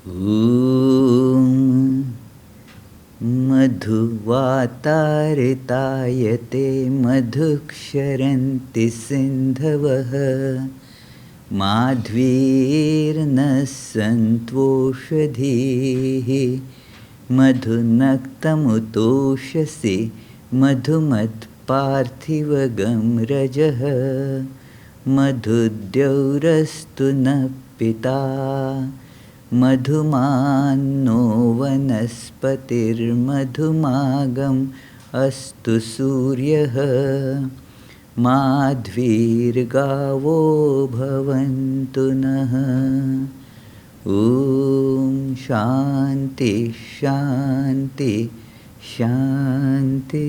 Om Madhuvatarayate madhuksharanti sindhavah madhvirna santoshadhihi madhunaktamutoshasi madhumat parthivagam rajah madhudyaurastu na pita madhumanno vanaspatir madhumagam astu suryah madhvirgavo bhavantu nah. Om Shanti Shanti Shanti.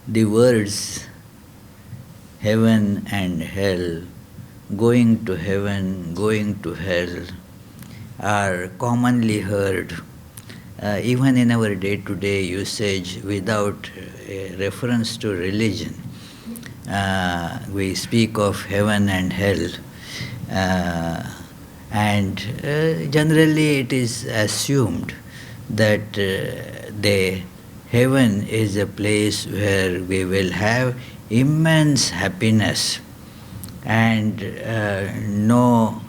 The words heaven and hell, going to heaven, going to hell, are commonly heard even in our day-to-day usage without reference to religion. We speak of heaven and hell, and generally it is assumed that the heaven is a place where we will have immense happiness and no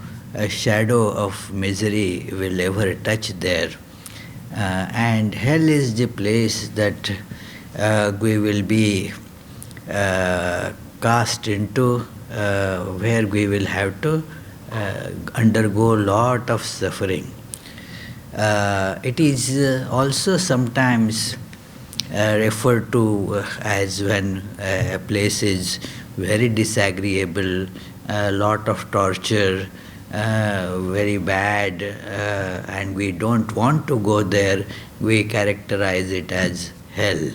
shadow of misery will ever touch there. And hell is the place that we will be cast into, where we will have to undergo a lot of suffering. It is also sometimes referred to as when a place is very disagreeable, a lot of torture, very bad, and we don't want to go there, we characterize it as hell.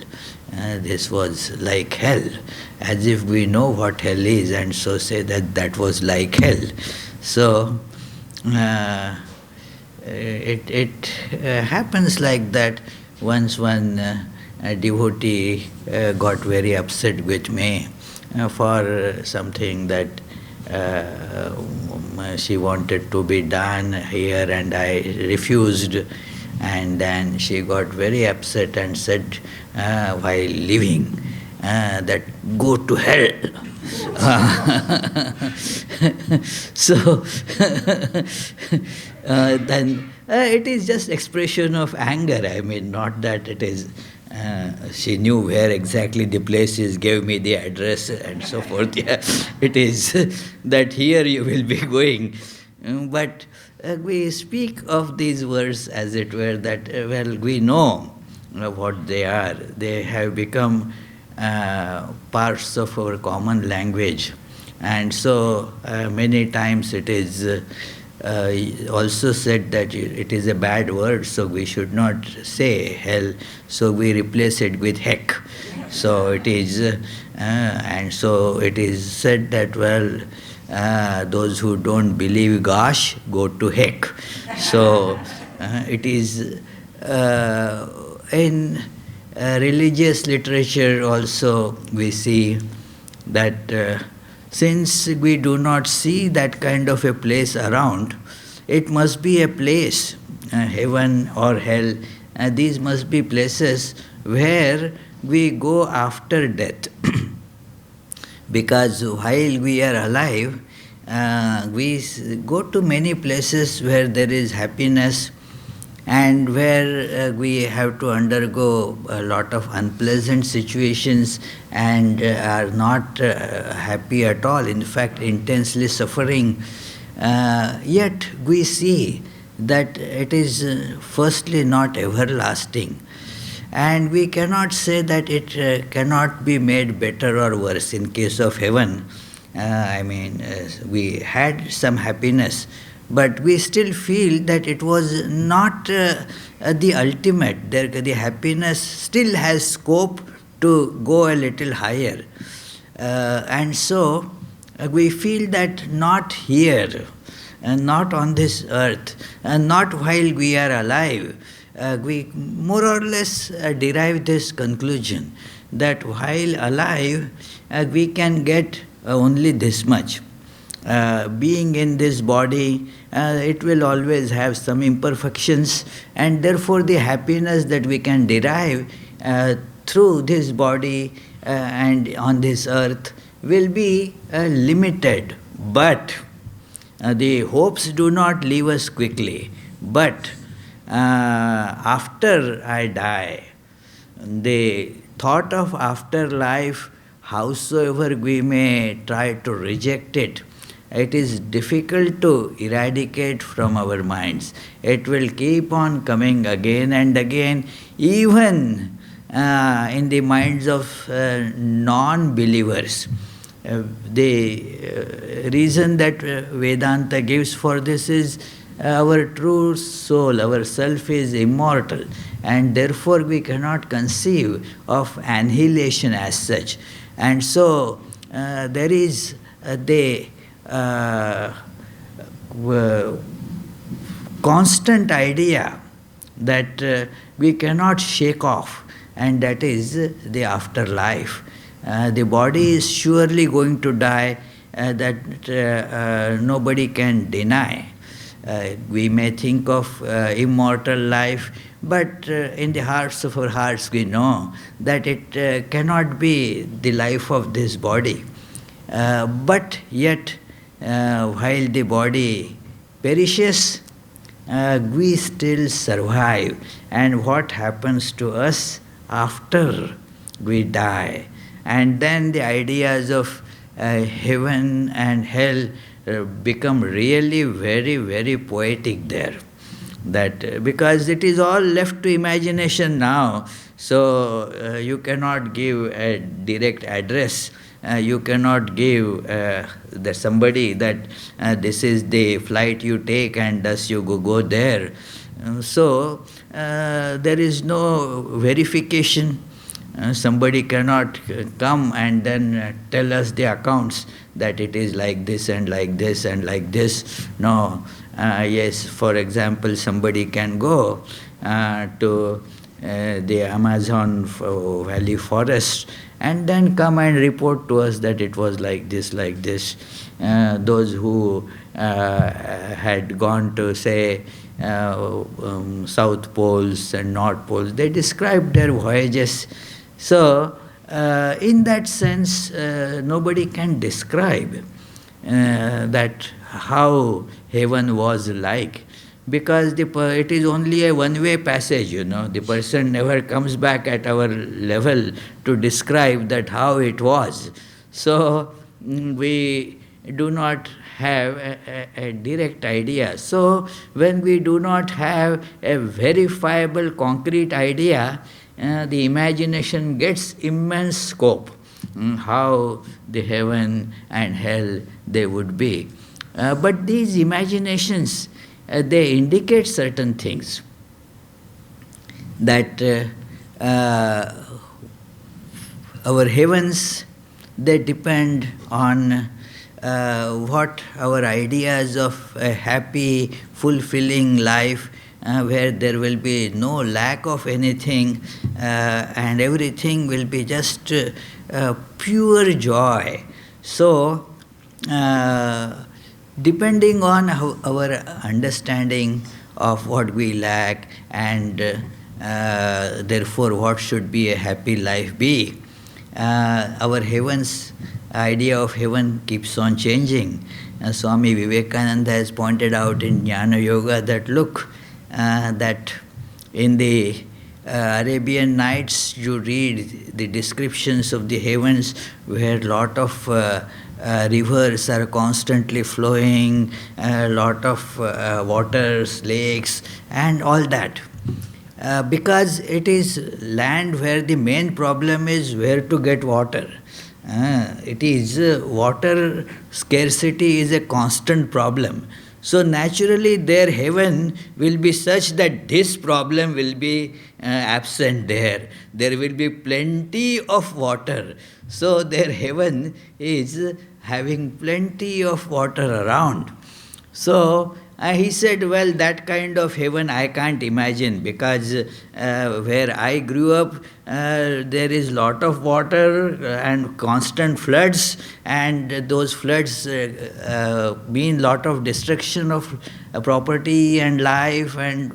This was like hell, as if we know what hell is, and so say that that was like hell. So it happens like that. Once one a devotee got very upset with me for something that she wanted to be done here and I refused, and then she got very upset and said while leaving that go to hell. So then it is just expression of anger. I mean, not that it is she knew where exactly the place is, gave me the address and so forth. Yeah, it is that here you will be going. But we speak of these words as it were that, well, we know what they are. They have become parts of our common language. And so many times it is also said that it is a bad word, so we should not say hell, so we replace it with heck. So it is, and so it is said that, well, those who don't believe gosh, go to heck. So it is in religious literature also we see that since we do not see that kind of a place around, it must be a place, heaven or hell, these must be places where we go after death. Because while we are alive, we go to many places where there is happiness and where we have to undergo a lot of unpleasant situations and are not happy at all, in fact intensely suffering. Yet we see that it is firstly not everlasting, and we cannot say that it cannot be made better or worse. In case of heaven, we had some happiness, but we still feel that it was not the ultimate. The happiness still has scope to go a little higher. And so we feel that not here, and not on this earth, and not while we are alive, we more or less derive this conclusion that while alive, we can get only this much. Being in this body, it will always have some imperfections, and therefore the happiness that we can derive through this body and on this earth will be limited. But the hopes do not leave us quickly. But after I die, the thought of afterlife, howsoever we may try to reject it, it is difficult to eradicate from our minds. It will keep on coming again and again, even in the minds of non-believers. The reason that Vedanta gives for this is our true soul, our self is immortal, and therefore we cannot conceive of annihilation as such. And so there is the constant idea that we cannot shake off, and that is the afterlife. The body is surely going to die, that nobody can deny. We may think of immortal life, but in the hearts of our hearts we know that it cannot be the life of this body. But yet, while the body perishes, we still survive. And what happens to us after we die? And then the ideas of heaven and hell become really very, very poetic there. That because it is all left to imagination now, so you cannot give a direct address. You cannot give somebody that this is the flight you take and thus you go there. So there is no verification. Somebody cannot come and then tell us the accounts that it is like this and like this and like this. No. Yes, for example, somebody can go to the Amazon Valley forest and then come and report to us that it was like this, like this. Those who had gone to, say, South Poles and North Poles, they described their voyages. So, in that sense, nobody can describe that how heaven was like, because it is only a one-way passage, The person never comes back at our level to describe that how it was. So, we do not have a direct idea. So, when we do not have a verifiable, concrete idea, the imagination gets immense scope, how the heaven and hell they would be. But these imaginations, they indicate certain things, that our heavens, they depend on what our ideas of a happy, fulfilling life, where there will be no lack of anything, and everything will be just pure joy. So, depending on our understanding of what we lack, and therefore what should be a happy life be, our heavens, idea of heaven keeps on changing. Swami Vivekananda has pointed out in Jnana Yoga that look, that in the Arabian Nights you read the descriptions of the heavens where a lot of rivers are constantly flowing, a lot of waters, lakes and all that. Because it is land where the main problem is where to get water. It is water scarcity is a constant problem. So naturally their heaven will be such that this problem will be absent there. There will be plenty of water. So their heaven is having plenty of water around. So he said, well, that kind of heaven I can't imagine, because where I grew up, there is lot of water and constant floods, and those floods mean lot of destruction of property and life, and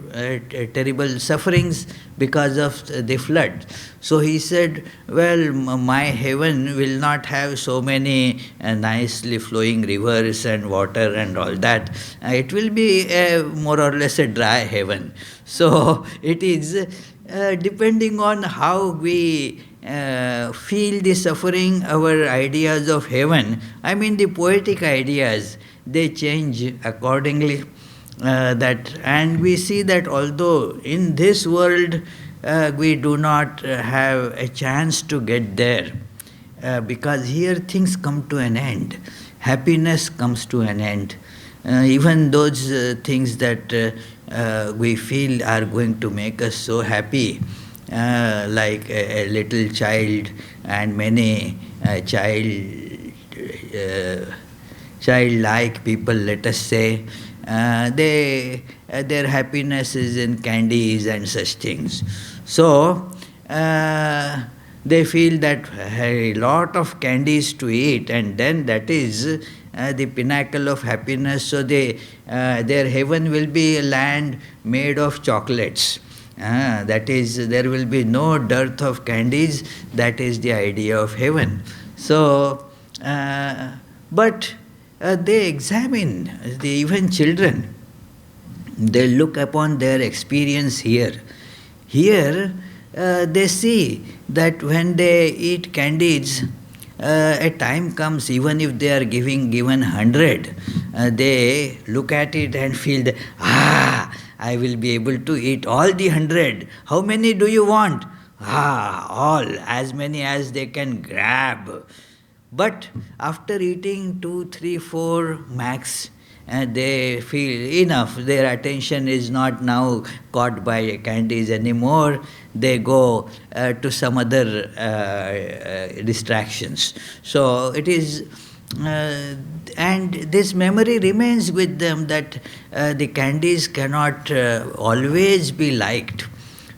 terrible sufferings because of the flood. So he said, well, my heaven will not have so many nicely flowing rivers and water and all that. It will be more or less a dry heaven. So it is depending on how we feel the suffering, our ideas of heaven, I mean the poetic ideas, they change accordingly. And we see that although in this world we do not have a chance to get there, because here things come to an end, happiness comes to an end. Even those things that we feel are going to make us so happy, like a little child and many childlike people, let us say, their happiness is in candies and such things. So they feel that a lot of candies to eat, and then that is the pinnacle of happiness. So their heaven will be a land made of chocolates. That is, there will be no dearth of candies. That is the idea of heaven. So, but they examine, even children, they look upon their experience here. Here, they see that when they eat candies, a time comes, even if they are given 100, they look at it and feel that, I will be able to eat all the 100. How many do you want? All, as many as they can grab. But after eating 2, 3, 4 max, they feel enough. Their attention is not now caught by candies anymore. They go to some other distractions. So it is, and this memory remains with them that the candies cannot always be liked.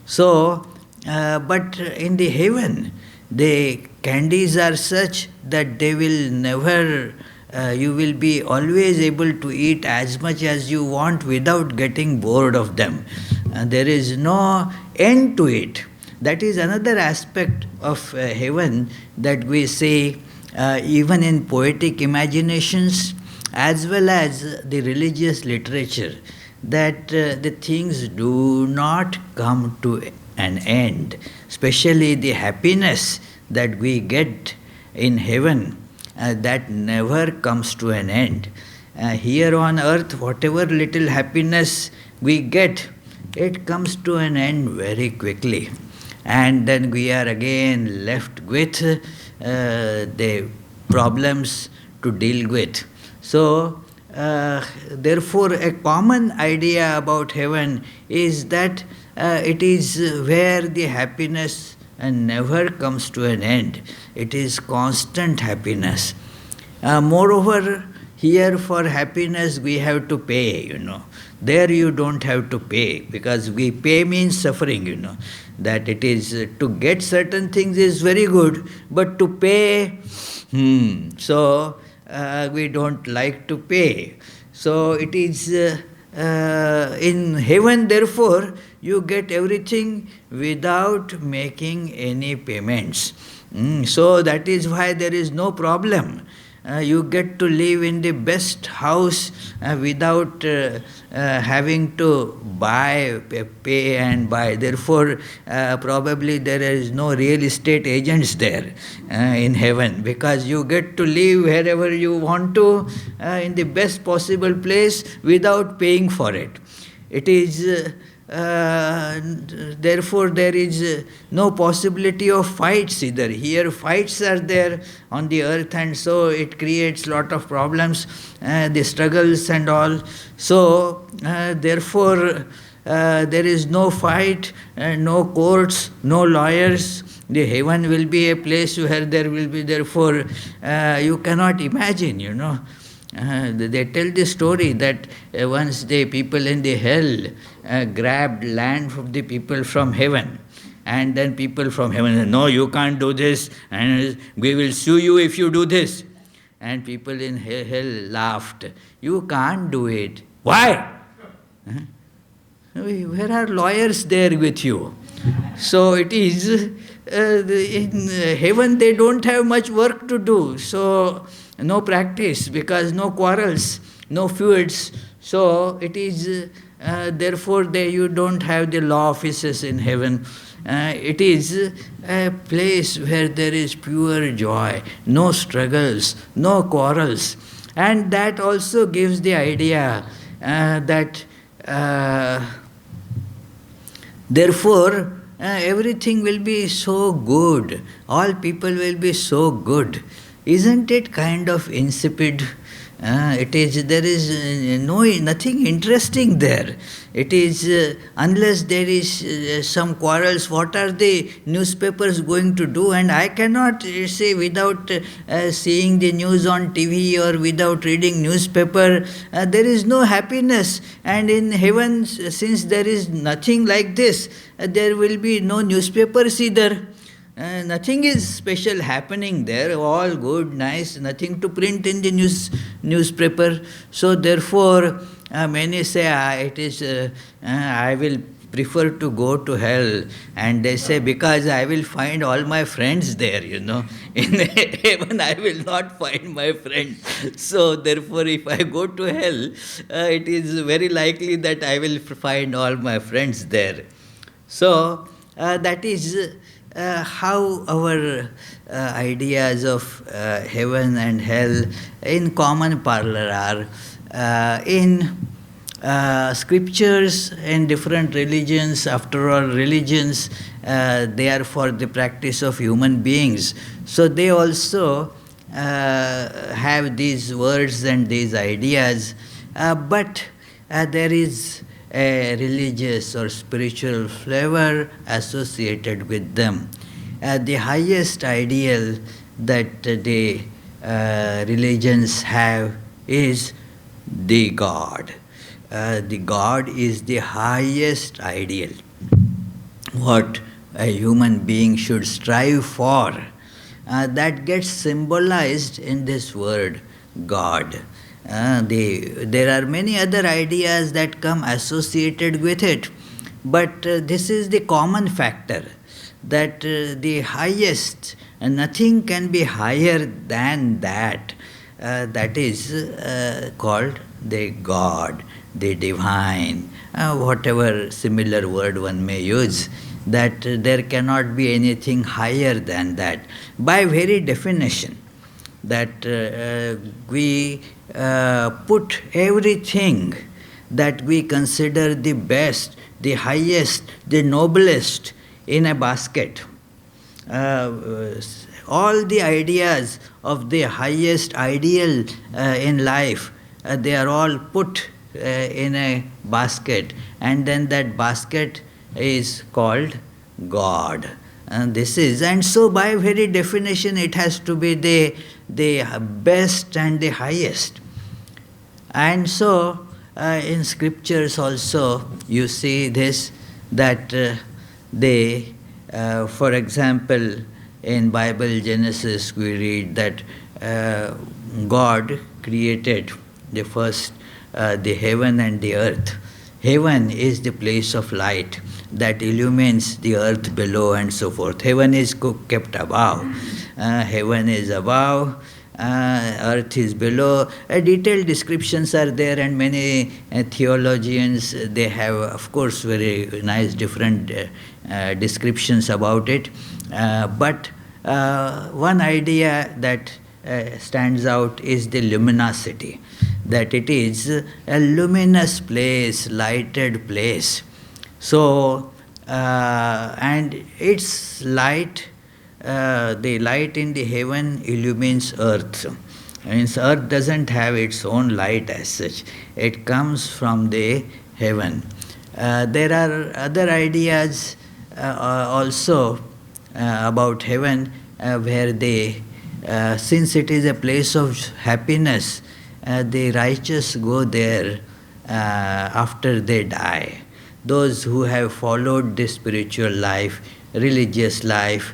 So, but in the heaven, the candies are such that they will never, you will be always able to eat as much as you want without getting bored of them. There is no end to it. That is another aspect of heaven that we see even in poetic imaginations as well as the religious literature, that the things do not come to an end, especially the happiness that we get in heaven, that never comes to an end. Here on earth, whatever little happiness we get, it comes to an end very quickly. And then we are again left with the problems to deal with. So, therefore, a common idea about heaven is that it is where the happiness never comes to an end. It is constant happiness. Moreover, here for happiness we have to pay, There you don't have to pay, because we pay means suffering, That it is, to get certain things is very good, but to pay, so we don't like to pay. So it is in heaven, therefore, you get everything without making any payments. So that is why there is no problem. You get to live in the best house without having to pay and buy. Therefore, probably there is no real estate agents there in heaven, because you get to live wherever you want to, in the best possible place without paying for it. It is therefore there is no possibility of fights either. Here fights are there on the earth, and so it creates lot of problems, the struggles and all. So therefore there is no fight, no courts, no lawyers. The heaven will be a place where there will be, therefore you cannot imagine, They tell the story that once the people in the hell grabbed land from the people from heaven. And then people from heaven said, no, you can't do this, and we will sue you if you do this. And people in hell laughed. You can't do it. Why? Where are lawyers there with you? So it is, in heaven they don't have much work to do. So no practice, because no quarrels, no feuds. So it is, therefore you don't have the law offices in heaven. It is a place where there is pure joy, no struggles, no quarrels. And that also gives the idea that therefore everything will be so good, all people will be so good. Isn't it kind of insipid? It is. There is nothing interesting there. It is unless there is some quarrels. What are the newspapers going to do? And I cannot say without seeing the news on TV or without reading newspaper, there is no happiness. And in heaven, since there is nothing like this, there will be no newspapers either. Nothing is special happening there, all good, nice, nothing to print in the newspaper. So therefore, many say, it is, I will prefer to go to hell. And they say, because I will find all my friends there, In heaven, I will not find my friends. So therefore, if I go to hell, it is very likely that I will find all my friends there. So that is how our ideas of heaven and hell in common parlor are. In scriptures and different religions, after all religions, they are for the practice of human beings. So they also have these words and these ideas, but there is a religious or spiritual flavor associated with them. The highest ideal that the religions have is the God. The God is the highest ideal. What a human being should strive for, that gets symbolized in this word, God. There are many other ideas that come associated with it, but this is the common factor, that the highest, nothing can be higher than that. That is called the God, the divine, whatever similar word one may use, that there cannot be anything higher than that. By very definition, that we put everything that we consider the best, the highest, the noblest in a basket. All the ideas of the highest ideal in life, they are all put in a basket, and then that basket is called God. And so by very definition it has to be the best and the highest. And so in scriptures also you see this, that they, for example, in Bible Genesis we read that God created the first the heaven and the earth. Heaven is the place of light that illumines the earth below and so forth. Heaven is kept above. Heaven is above, earth is below. Detailed descriptions are there, and many theologians, they have, of course, very nice different descriptions about it. But one idea that stands out is the luminosity, that it is a luminous place, lighted place. So, and its light, the light in the heaven illumines earth. Means earth doesn't have its own light as such. It comes from the heaven. There are other ideas also about heaven where they, since it is a place of happiness, the righteous go there after they die. Those who have followed the spiritual life, religious life,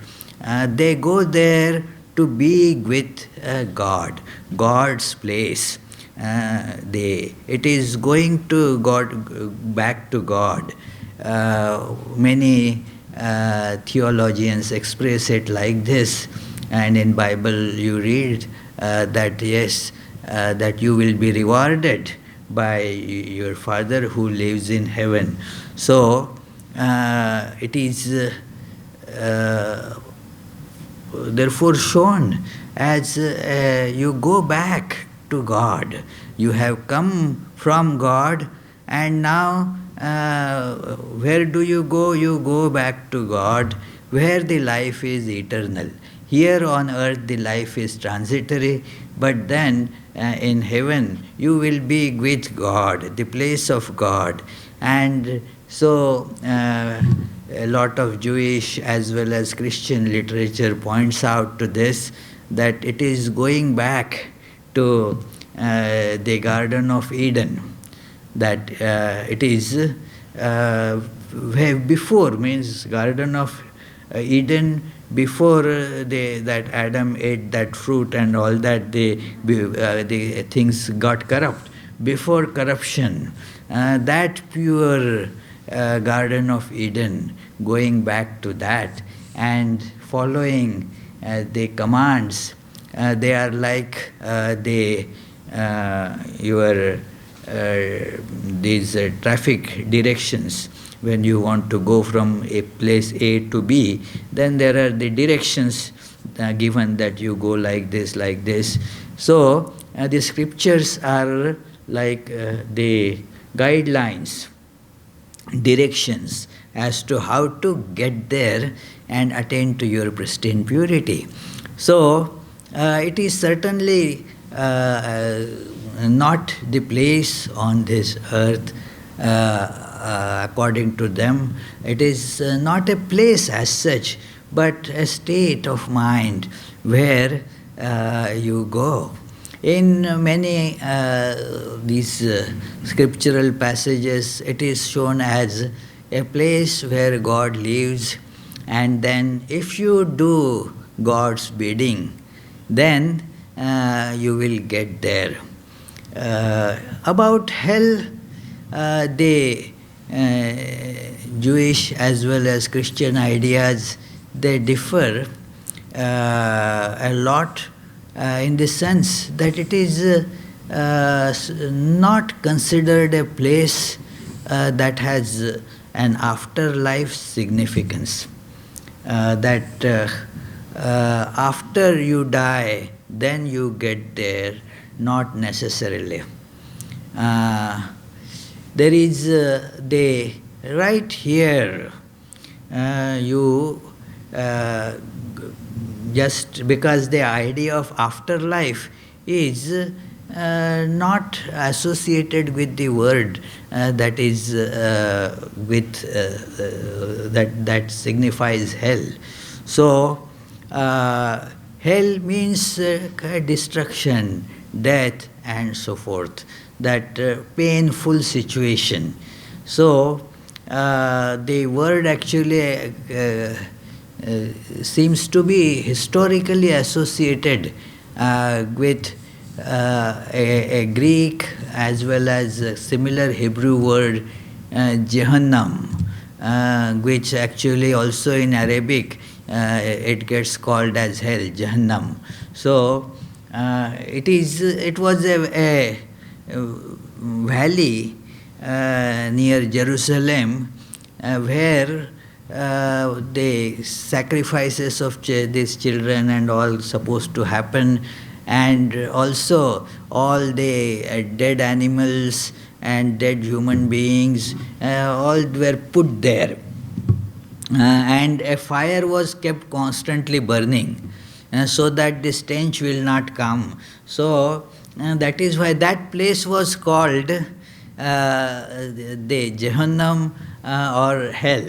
they go there to be with God, God's place. It is going to God, back to God. Many theologians express it like this, and in Bible you read that yes, that you will be rewarded by your Father who lives in heaven. So it is therefore shown as you go back to God. You have come from God, and now where do you go? You go back to God, where the life is eternal. Here on earth the life is transitory, but then in heaven you will be with God, the place of God. And so a lot of Jewish as well as Christian literature points out to this, that it is going back to the Garden of Eden, that it is where before, means Garden of Eden, before that Adam ate that fruit and all that, the things got corrupt. Before corruption, that pure Garden of Eden, going back to that and following the commands, they are like these traffic directions. When you want to go from a place A to B, then there are the directions given that you go like this, like this. So the scriptures are like the guidelines, directions as to how to get there and attain to your pristine purity. So it is certainly not the place on this earth, according to them. It is not a place as such, but a state of mind where you go. In many these scriptural passages, it is shown as a place where God lives, and then if you do God's bidding, then you will get there. About hell, the Jewish as well as Christian ideas, they differ a lot in the sense that it is not considered a place that has an afterlife significance. That after you die, then you get there, not necessarily. There is right here, you just because the idea of afterlife is not associated with the word that is that signifies hell. So hell means destruction, death, and so forth, that painful situation. So the word actually seems to be historically associated with a Greek as well as a similar Hebrew word, Jahannam, which actually also in Arabic it gets called as hell, Jahannam. So it was a valley near Jerusalem where the sacrifices of these children and all supposed to happen, and also all the dead animals and dead human beings all were put there, and a fire was kept constantly burning so that the stench will not come. So that is why that place was called the Jahannam or hell.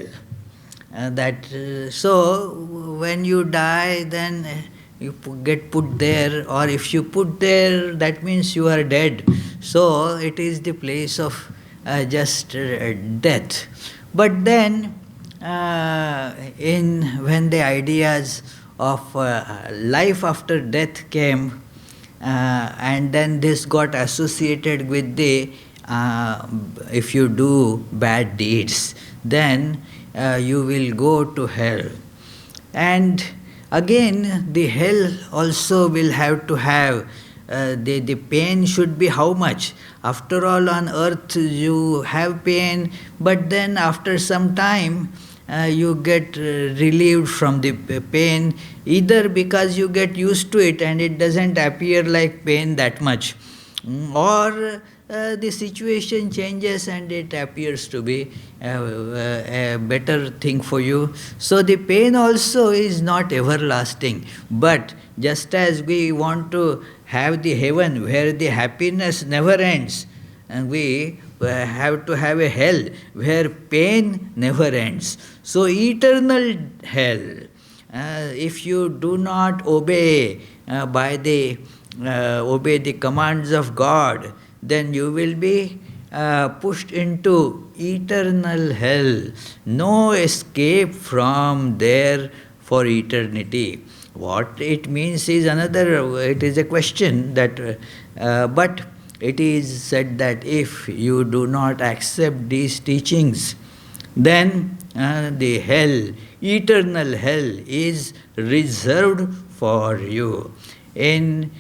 So when you die, then you get put there, or if you put there, that means you are dead. So it is the place of just death. But then, when the ideas of life after death came, and then this got associated with the if you do bad deeds, then you will go to hell. And again, the hell also will have to have the pain should be how much? After all, on earth you have pain, but then after some time you get relieved from the pain, either because you get used to it and it doesn't appear like pain that much, or the situation changes and it appears to be a better thing for you. So the pain also is not everlasting. But just as we want to have the heaven where the happiness never ends, and we have to have a hell where pain never ends. So eternal hell, if you do not obey obey the commands of God, then you will be pushed into eternal hell. No escape from there for eternity. What it means is another, it is a question that, but it is said that if you do not accept these teachings, then the hell, eternal hell, is reserved for you. In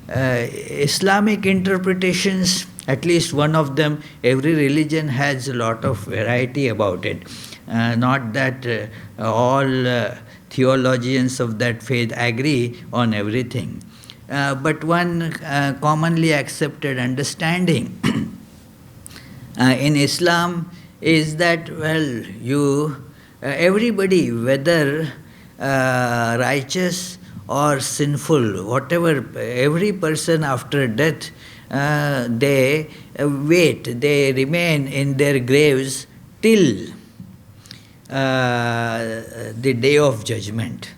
Islamic interpretations, at least one of them, every religion has a lot of variety about it. Not that all theologians of that faith agree on everything. But one commonly accepted understanding in Islam is that, well, everybody, whether righteous or sinful, whatever, every person after death, they they remain in their graves till the day of judgment.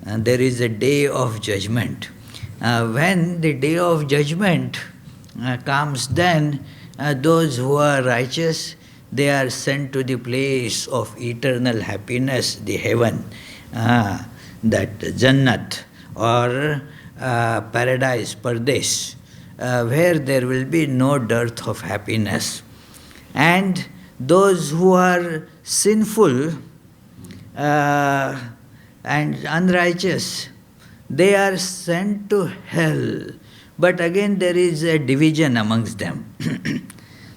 And there is a day of judgment. When the day of judgment comes, then those who are righteous, they are sent to the place of eternal happiness, the heaven, that Jannat, or paradise, Pardesh, where there will be no dearth of happiness. And those who are sinful and unrighteous, they are sent to hell. But again, there is a division amongst them.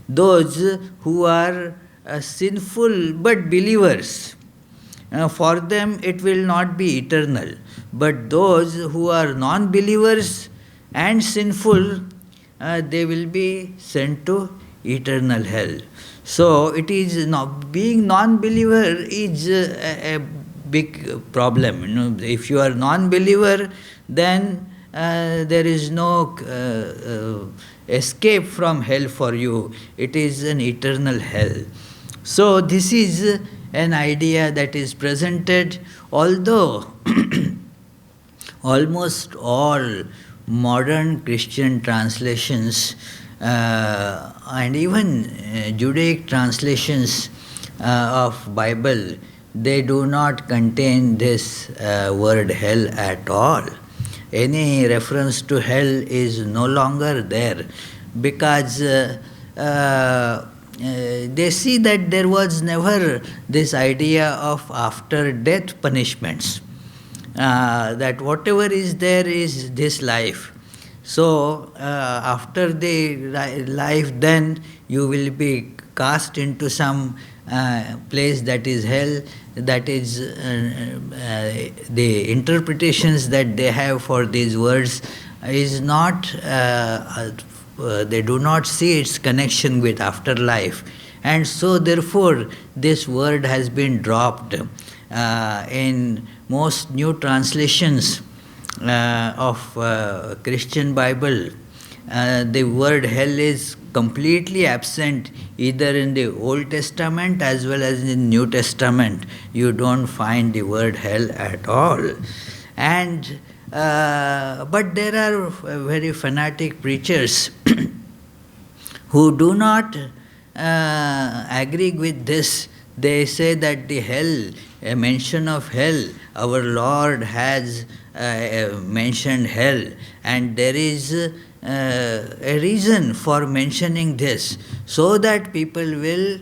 Those who are sinful but believers, for them it will not be eternal. But those who are non-believers and sinful, they will be sent to eternal hell. So it is not, being non-believer is a big problem. If you are non-believer, then there is no escape from hell for you. It is an eternal hell. So this is an idea that is presented, although almost all modern Christian translations and even Judaic translations of Bible, they do not contain this word hell at all. Any reference to hell is no longer there, because they see that there was never this idea of after death punishments, that whatever is there is this life. So after the life, then you will be cast into some place that is hell. That is the interpretations that they have for these words is not, they do not see its connection with afterlife. And so therefore this word has been dropped. In most new translations of Christian Bible, the word hell is completely absent, either in the Old Testament as well as in the New Testament. You don't find the word hell at all. And but there are very fanatic preachers who do not agree with this. They say that the hell, a mention of hell, our Lord has mentioned hell, and there is a reason for mentioning this, so that people will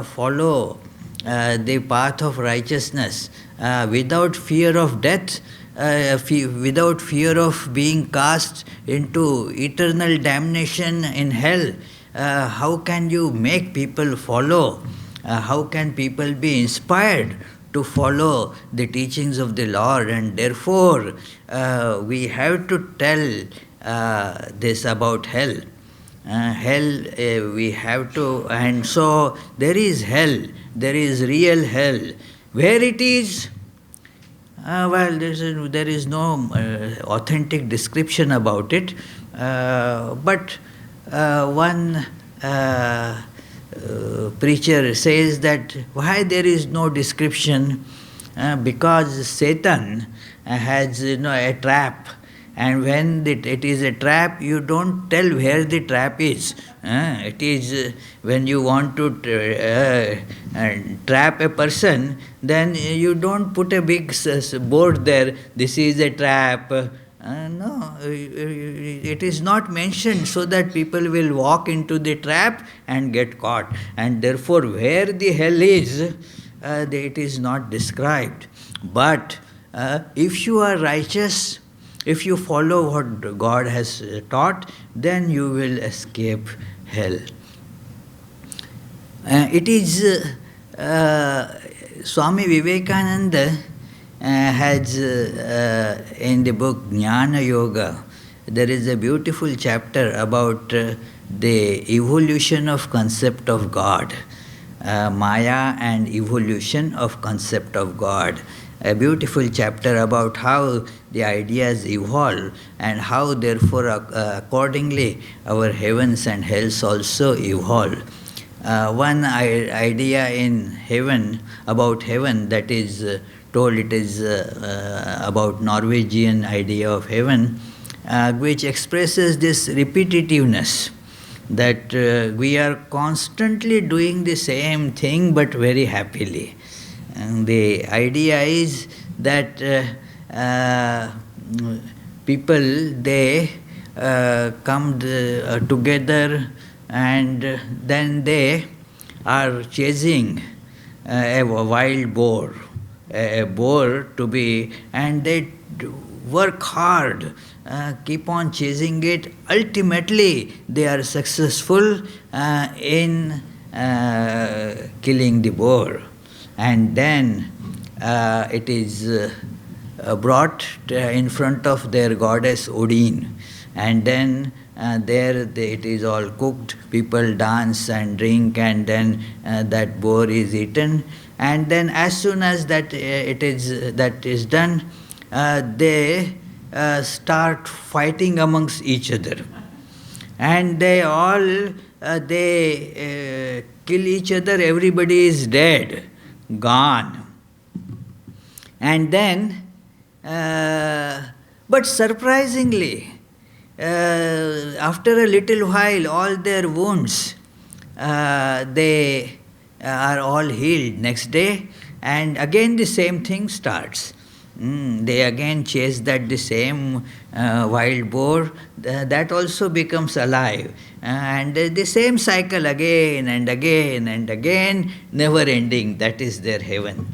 follow the path of righteousness without fear of death, without fear of being cast into eternal damnation in hell. How can you make people follow? How can people be inspired to follow the teachings of the Lord? And therefore, we have to tell this about hell. Hell, we have to, and so there is hell, there is real hell. Where it is? Well, there is no authentic description about it, but one preacher says that why there is no description, because Satan has a trap, and when it is a trap, you don't tell where the trap is. It is when you want to trap a person, then you don't put a big board there, this is a trap. No, it is not mentioned so that people will walk into the trap and get caught. And therefore, where the hell is, it is not described. But if you are righteous, if you follow what God has taught, then you will escape hell. It is Swami Vivekananda has in the book Jnana Yoga, there is a beautiful chapter about the evolution of concept of God, Maya and evolution of concept of God. A beautiful chapter about how the ideas evolve and how therefore accordingly our heavens and hells also evolve. One idea in heaven, about heaven, that is told, it is about Norwegian idea of heaven, which expresses this repetitiveness, that we are constantly doing the same thing but very happily. And the idea is that people, they come together, and then they are chasing a wild boar, a boar to be, and they work hard, keep on chasing it. Ultimately, they are successful in killing the boar. And then it is brought in front of their goddess Odin, and then it is all cooked, people dance and drink, and then that boar is eaten. And then as soon as that is done, they start fighting amongst each other, and they all kill each other. Everybody is dead, gone. And then, but surprisingly, after a little while, all their wounds, they are all healed next day, and again the same thing starts. They again chase the same wild boar, that also becomes alive, and the same cycle again and again and again, never ending. That is their heaven.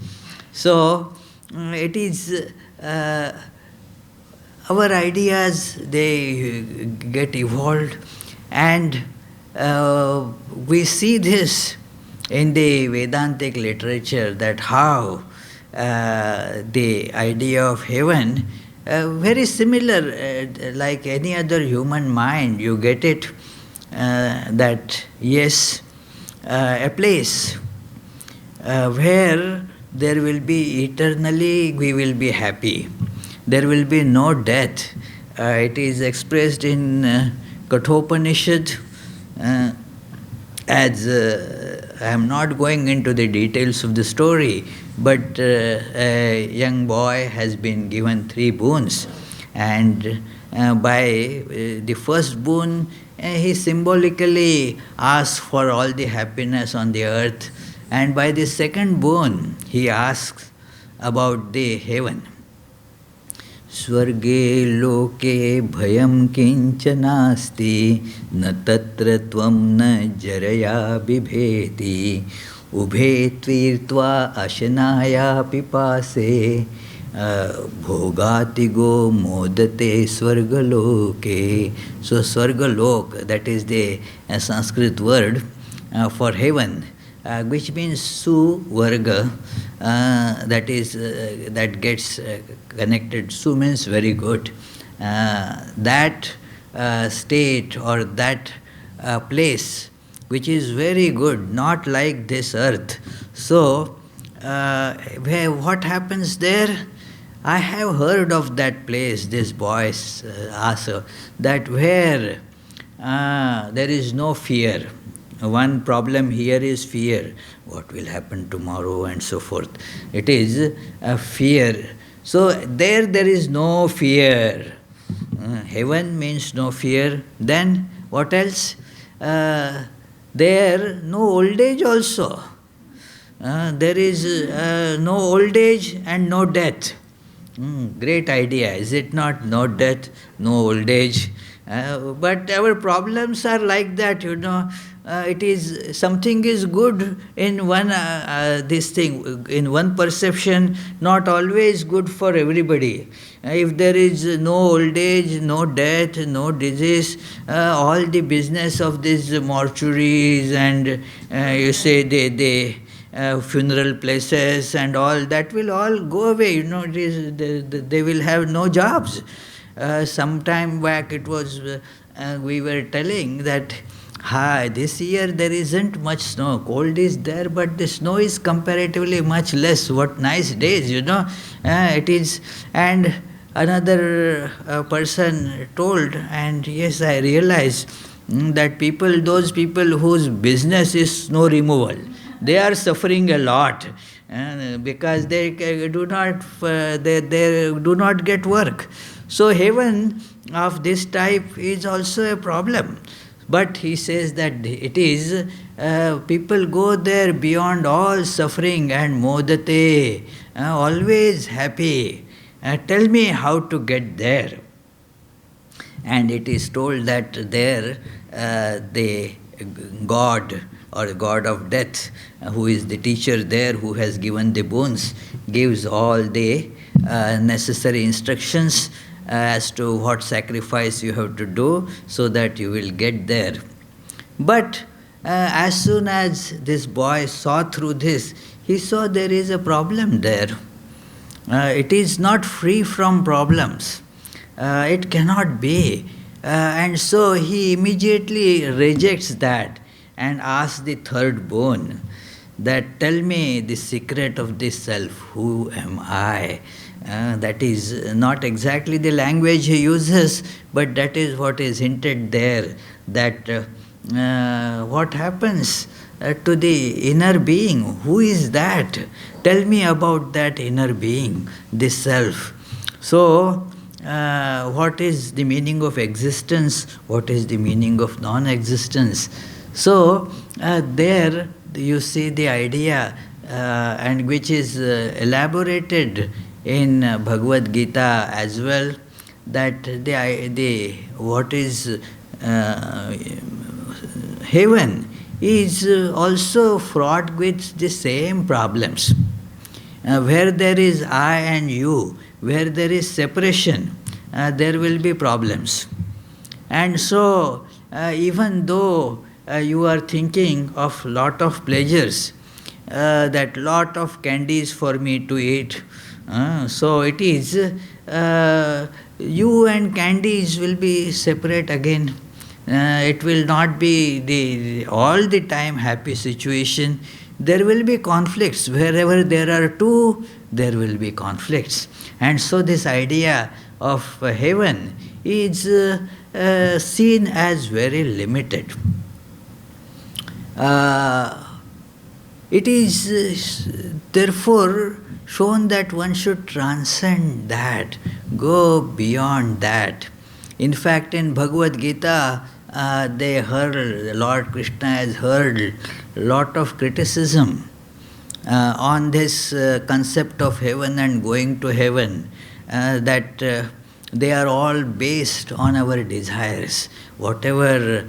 So it is our ideas, they get evolved, and we see this in the Vedantic literature, that how the idea of heaven, very similar, like any other human mind, you get it, that yes, a place where there will be eternally, we will be happy. There will be no death. It is expressed in Kathopanishad as I am not going into the details of the story, But a young boy has been given 3 boons, and by the first boon, he symbolically asks for all the happiness on the earth, and by the second boon, he asks about the heaven. स्वर्गे लोके भयं किंच नास्ति न तत्र त्वं न जरया बिभेति उभे त्वीर्त्वा अशनाया पिपासे भोगातिगो मोदते स्वर्गलोके. So Swargalok, that is the Sanskrit word for heaven, which means Suvarga, that gets connected. Su means very good. That state or that place which is very good, not like this earth. So, what happens there? I have heard of that place, this boy asks, that where there is no fear. One problem here is fear. What will happen tomorrow and so forth. It is a fear. So there is no fear. Heaven means no fear. Then what else? There no old age also. There is no old age and no death. Great idea, is it not? No death, no old age. But our problems are like that, it is something is good in one this thing in one perception, not always good for everybody. If there is no old age, no death, no disease, all the business of these mortuaries and you say the funeral places and all that will all go away. It is, they will have no jobs. Some time back it was we were telling that this year there isn't much snow. Cold is there, but the snow is comparatively much less. What nice days, it is. And another person told, and yes, I realized that those people whose business is snow removal, they are suffering a lot because they do not get work. So heaven of this type is also a problem. But he says that it is, people go there beyond all suffering and modate, always happy. Tell me how to get there. And it is told that there the God or God of death, who is the teacher there, who has given the boons, gives all the necessary instructions as to what sacrifice you have to do so that you will get there. But as soon as this boy saw through this, he saw there is a problem there. It is not free from problems. It cannot be. And so he immediately rejects that and asks the third boon, that tell me the secret of this self, who am I? That is not exactly the language he uses, but that is what is hinted there, that what happens to the inner being, who is that? Tell me about that inner being, this self. So, what is the meaning of existence? What is the meaning of non-existence? So, there you see the idea, and which is elaborated in Bhagavad Gita as well, that the what is heaven is also fraught with the same problems. Where there is I and you, where there is separation, there will be problems. And so, even though you are thinking of lot of pleasures, that lot of candies for me to eat, so it is, you and candies will be separate again. It will not be all the time happy situation. There will be conflicts. Wherever there are two, there will be conflicts. And so this idea of heaven is seen as very limited. It is therefore shown that one should transcend that, go beyond that. In fact, in Bhagavad Gita, they heard, Lord Krishna has heard a lot of criticism on this concept of heaven and going to heaven, that they are all based on our desires. Whatever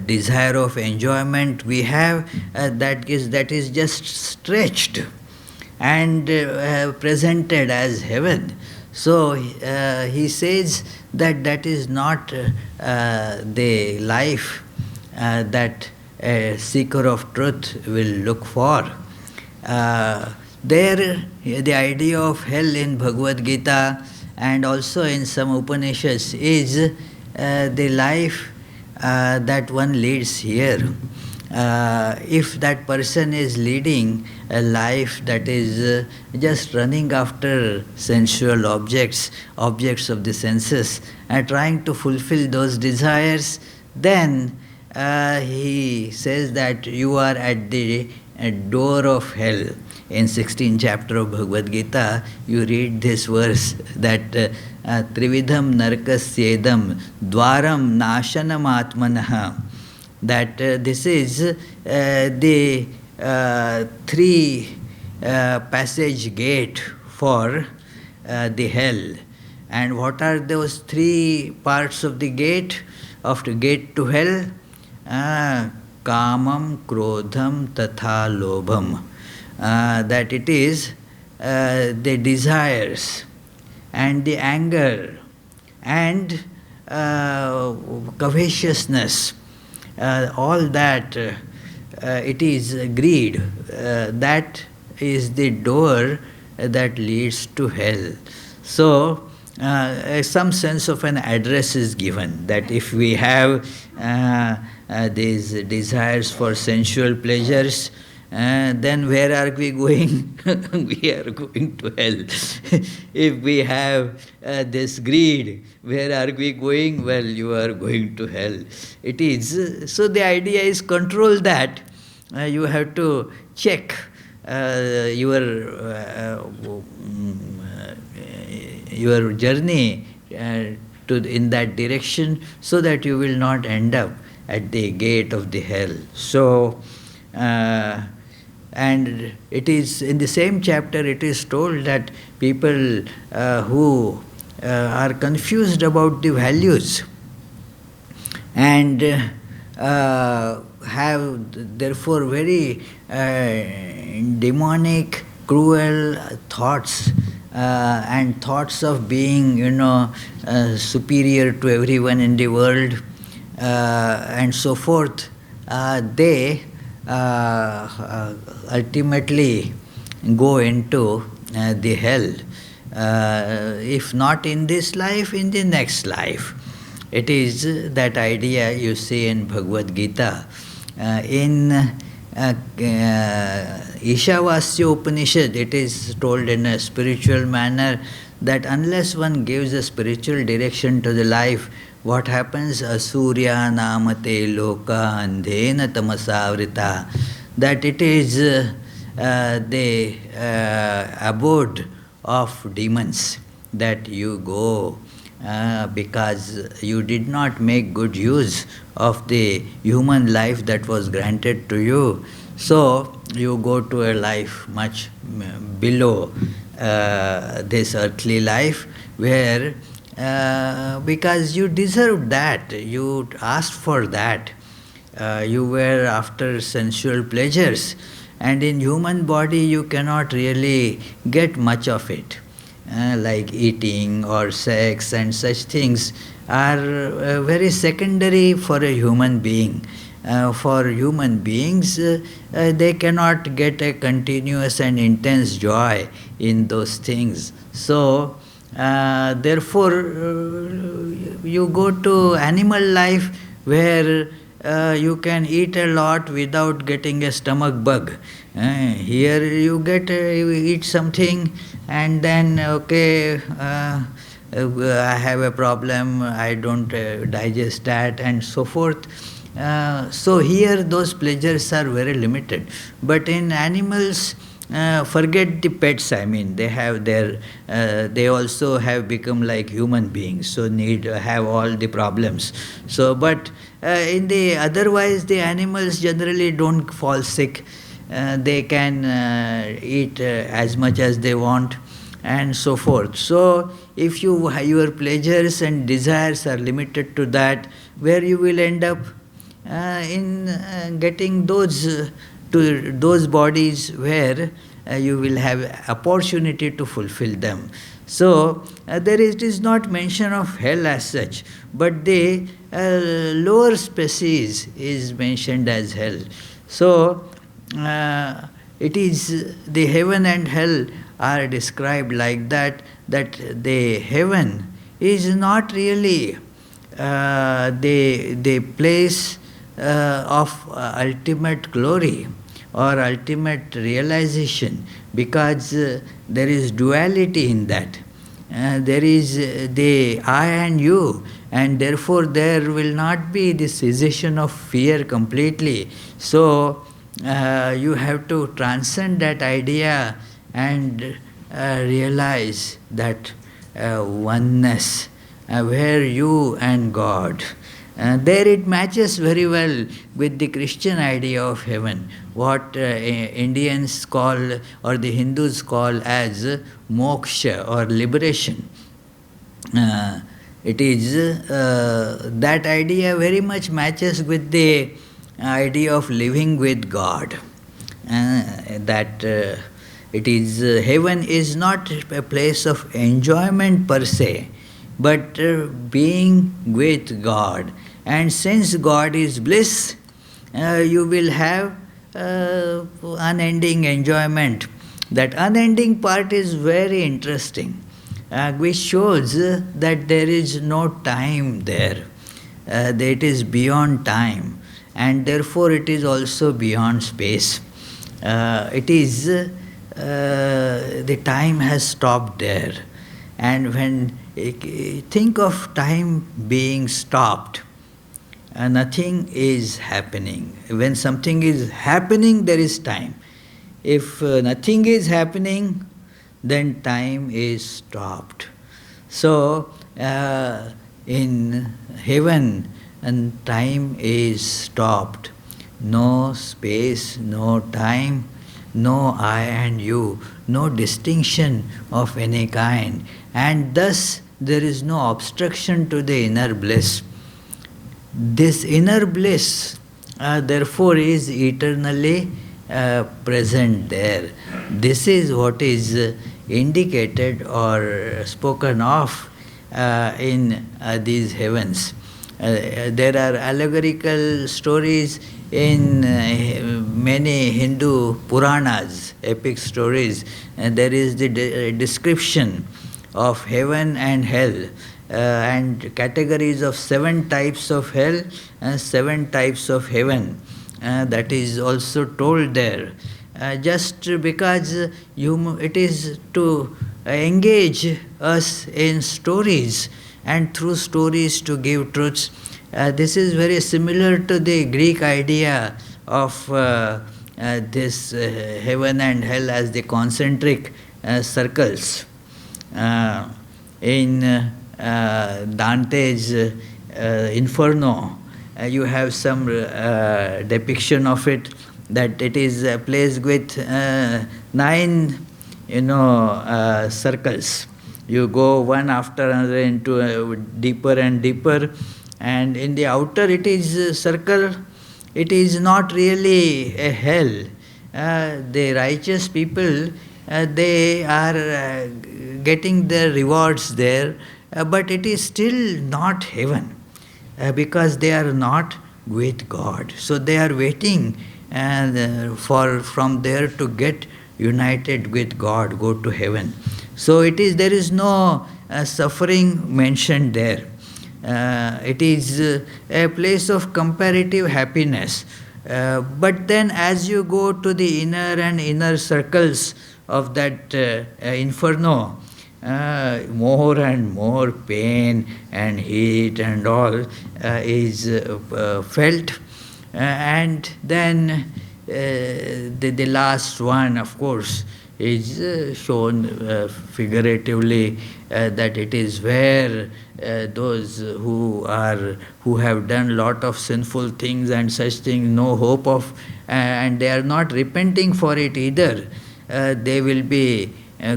desire of enjoyment we have, that is just stretched and presented as heaven. So he says that that is not the life that a seeker of truth will look for. There, the idea of hell in Bhagavad Gita and also in some Upanishads is the life that one leads here. If that person is leading a life that is just running after sensual objects of the senses, and trying to fulfill those desires, then he says that you are at the door of hell. In 16th chapter of Bhagavad Gita, you read this verse that Trividham narkasyedam dwaram nashanam atmanaha, that this is the three passage gate for the hell. And what are those three parts of the gate to hell? Kamam, krodham, tatha lobham. That it is the desires and the anger and covetousness, all that, it is greed, that is the door that leads to hell. So some sense of an address is given, that if we have these desires for sensual pleasures, then where are we going? We are going to hell. If we have this greed, where are we going? Well, you are going to hell. It is, so the idea is control that. You have to check your journey in that direction, so that you will not end up at the gate of the hell. So, and it is in the same chapter, it is told that people who are confused about the values and have therefore very demonic, cruel thoughts and thoughts of being, superior to everyone in the world and so forth, they ultimately go into the hell. If not in this life, in the next life. It is that idea you see in Bhagavad Gita. In Ishavasya Upanishad, it is told in a spiritual manner that unless one gives a spiritual direction to the life, what happens? Asurya namate loka andhena tamasavrita. That it is the abode of demons, that you go because you did not make good use of the human life that was granted to you. So you go to a life much below this earthly life, where because you deserved that, you asked for that, you were after sensual pleasures, and in human body you cannot really get much of it. Like eating or sex and such things are very secondary for a human being. For human beings, they cannot get a continuous and intense joy in those things. So, therefore, you go to animal life where you can eat a lot without getting a stomach bug. Here you eat something and then, okay, I have a problem, I don't digest that and so forth. So here those pleasures are very limited. But in animals, forget the pets. I mean, they have their, they also have become like human beings. So need have all the problems. So, but in the otherwise, the animals generally don't fall sick. They can eat as much as they want, and so forth. So, if your pleasures and desires are limited to that, where you will end up in getting those bodies where you will have opportunity to fulfill them. So it is not mention of hell as such, but the lower species is mentioned as hell. So it is the heaven and hell are described like that, that the heaven is not really the place of ultimate glory or ultimate realization, because there is duality in that. There is the I and you, and therefore there will not be the cessation of fear completely. So you have to transcend that idea and realize that oneness, where you and God. There it matches very well with the Christian idea of heaven, what Indians call or the Hindus call as moksha or liberation. It is that idea very much matches with the idea of living with God. That it is heaven is not a place of enjoyment per se, but being with God. And since God is bliss, you will have unending enjoyment. That unending part is very interesting, which shows that there is no time there. That it is beyond time, and therefore it is also beyond space. It is the time has stopped there. And when think of time being stopped, nothing is happening. When something is happening, there is time. If nothing is happening, then time is stopped. So, in heaven, and time is stopped. No space, no time, no I and you, no distinction of any kind. And thus, there is no obstruction to the inner bliss. This inner bliss, therefore, is eternally present there. This is what is indicated or spoken of in these heavens. There are allegorical stories in many Hindu Puranas, epic stories, and there is the description of heaven and hell, and categories of 7 types of hell and 7 types of heaven. That is also told there. Just because it is to engage us in stories, and through stories to give truths. This is very similar to the Greek idea of this heaven and hell as the concentric circles. In Dante's Inferno, you have some depiction of it, that it is a place with 9, circles. You go one after another into deeper and deeper, and in the outer it is a circle. It is not really a hell. The righteous people, they are getting their rewards there, but it is still not heaven, because they are not with God. So they are waiting from there to get united with God, go to heaven. So there is no suffering mentioned there. It is a place of comparative happiness. But then as you go to the inner and inner circles of that inferno, more and more pain and heat and all is felt. And then the last one, of course, is shown figuratively, that it is where those who have done lot of sinful things and such things, no hope of, and they are not repenting for it either, they will be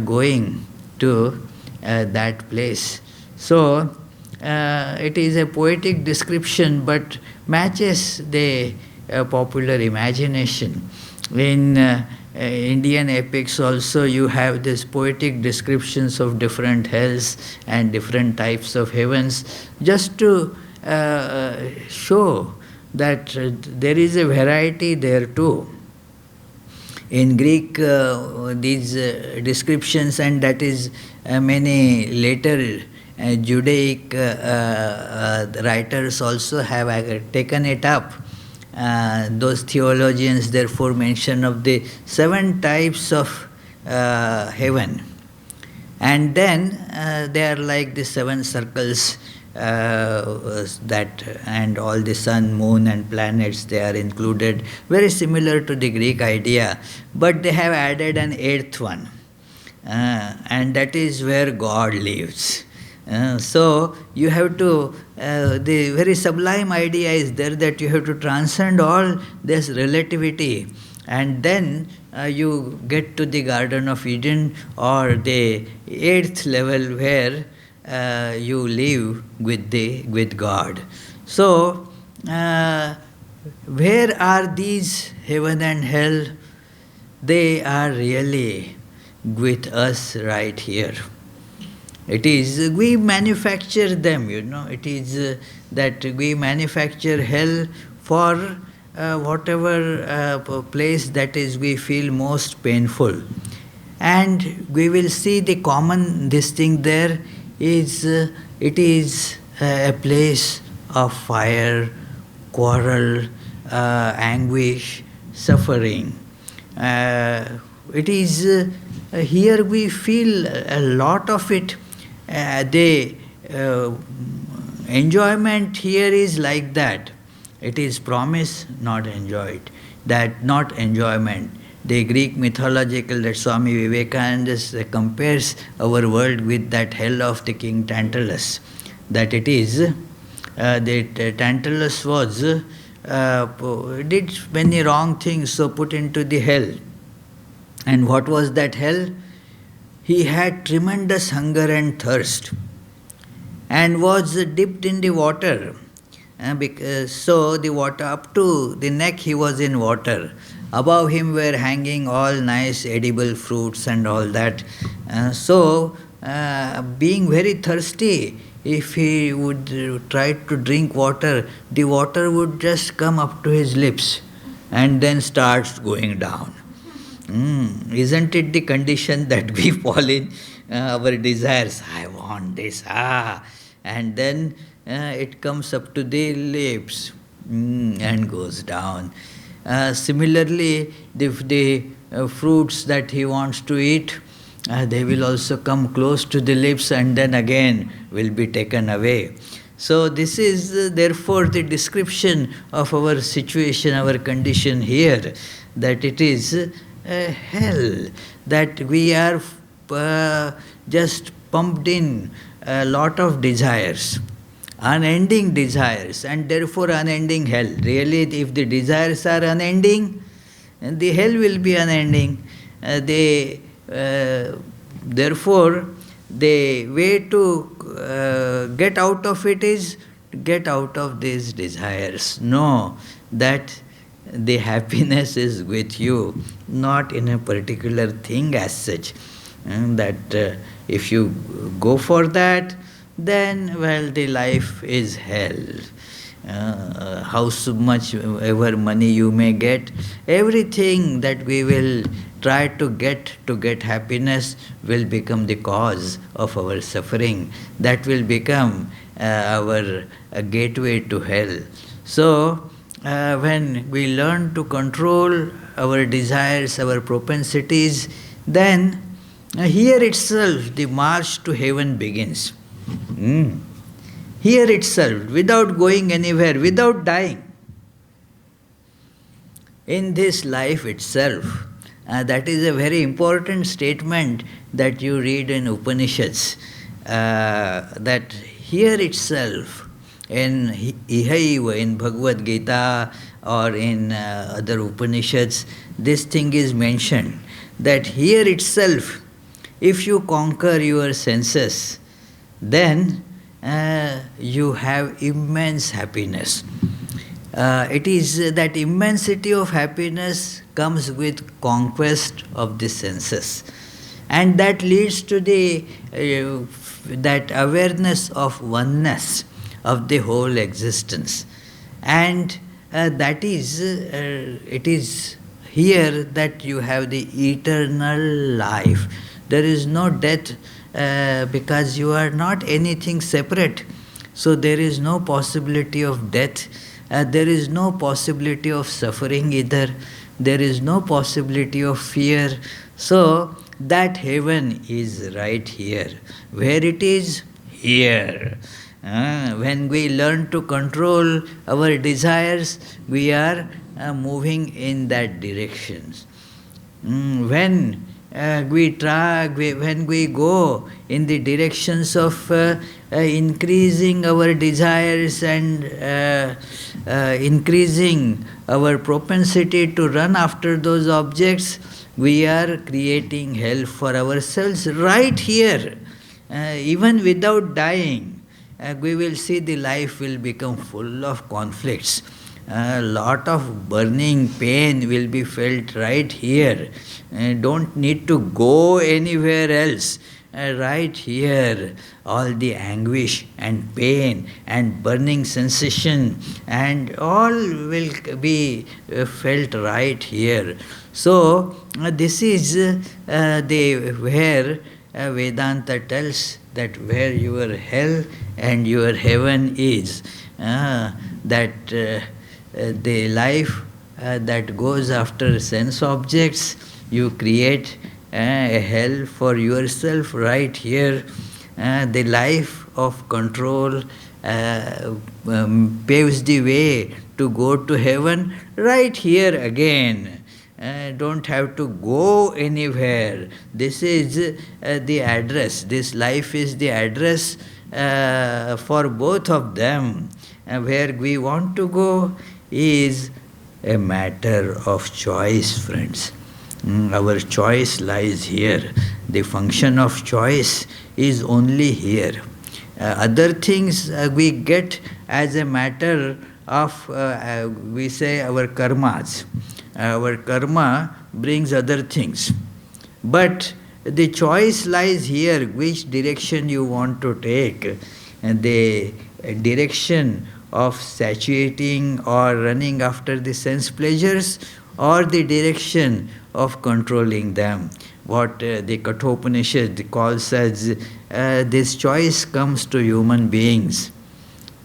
going to that place. So it is a poetic description, but matches the popular imagination. In Indian epics also you have these poetic descriptions of different hells and different types of heavens, just to show that there is a variety there too. In Greek, these descriptions, and that is many later Judaic writers also have taken it up. Those theologians therefore mention of the 7 types of heaven. And then they are like the 7 circles that, and all the sun, moon and planets, they are included, very similar to the Greek idea, but they have added an 8th one, and that is where God lives. So you have to, the very sublime idea is there, that you have to transcend all this relativity, and then you get to the Garden of Eden, or the 8th level where you live with God. So where are these heaven and hell? They are really with us right here. It is, we manufacture them, it is that we manufacture hell for whatever place that is we feel most painful. And we will see the common this thing there is, it is a place of fire, quarrel, anguish, suffering. It is, here we feel a lot of it. The enjoyment here is like that. It is promise, not enjoyed. That not enjoyment. The Greek mythological, that Swami Vivekananda compares our world with that hell of the king Tantalus. That it is, that Tantalus was, did many wrong things, so put into the hell. And what was that hell? He had tremendous hunger and thirst, and was dipped in the water. So the water, up to the neck he was in water. Above him were hanging all nice edible fruits and all that. So being very thirsty, if he would try to drink water, the water would just come up to his lips and then starts going down. Isn't it the condition that we fall in? Our desires, I want this, and then it comes up to the lips and goes down. Similarly, the fruits that he wants to eat, they will also come close to the lips and then again will be taken away. So this is therefore the description of our situation, our condition here, that it is hell, that we are just pumped in a lot of desires, unending desires, and therefore unending hell. Really, if the desires are unending, the hell will be unending. Therefore, the way to get out of it is to get out of these desires. Know that the happiness is with you, not in a particular thing as such. And that if you go for that, then, well, the life is hell. How much ever money you may get, everything that we will try to get happiness will become the cause of our suffering. That will become our gateway to hell. So, when we learn to control our desires, our propensities, then Here itself the march to heaven begins. Mm. Here itself, without going anywhere, without dying. In this life itself. That is a very important statement that you read in Upanishads. That here itself, in Ihaiva, in Bhagavad Gita or in other Upanishads, this thing is mentioned. That here itself, if you conquer your senses, then you have immense happiness. It is that immensity of happiness comes with conquest of the senses, and that leads to the that awareness of oneness of the whole existence, and that is it is here that you have the eternal life. There is no death because you are not anything separate, so there is no possibility of death. There is no possibility of suffering either. There is no possibility of fear. So that heaven is right here. Where it is? Here. When we learn to control our desires, we are moving in that direction. When when we go in the directions of increasing our desires and increasing our propensity to run after those objects, we are creating hell for ourselves right here. Even without dying, we will see the life will become full of conflicts. A lot of burning pain will be felt right here. Don't need to go anywhere else. Right here, all the anguish and pain and burning sensation and all will be felt right here. So this is the where Vedanta tells that where your hell and your heaven is. That the life that goes after sense objects, you create a hell for yourself right here. The life of control paves the way to go to heaven right here again. Don't have to go anywhere. This is the address. This life is the address for both of them. Where we want to go is a matter of choice, friends. Our choice lies here. The function of choice is only here. Other things we get as a matter of, we say, our karmas. Our karma brings other things. But the choice lies here, which direction you want to take. And the direction of satiating or running after the sense pleasures, or the direction of controlling them. What the Kathopanishad calls as this choice comes to human beings.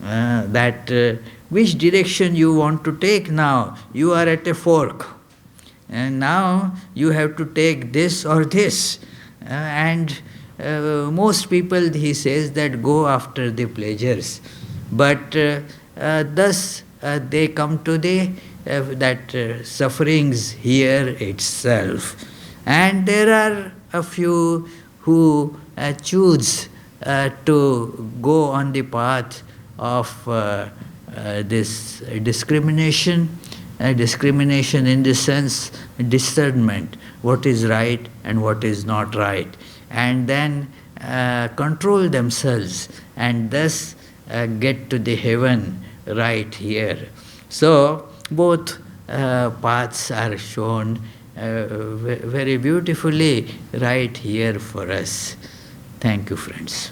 That which direction you want to take now. You are at a fork. And now you have to take this or this. And most people, he says, that go after the pleasures. But thus they come to the that sufferings here itself. And there are a few who choose to go on the path of this discrimination. Discrimination in the sense, discernment, what is right and what is not right. And then control themselves and thus get to the heaven right here. So both paths are shown very beautifully right here for us. Thank you, friends.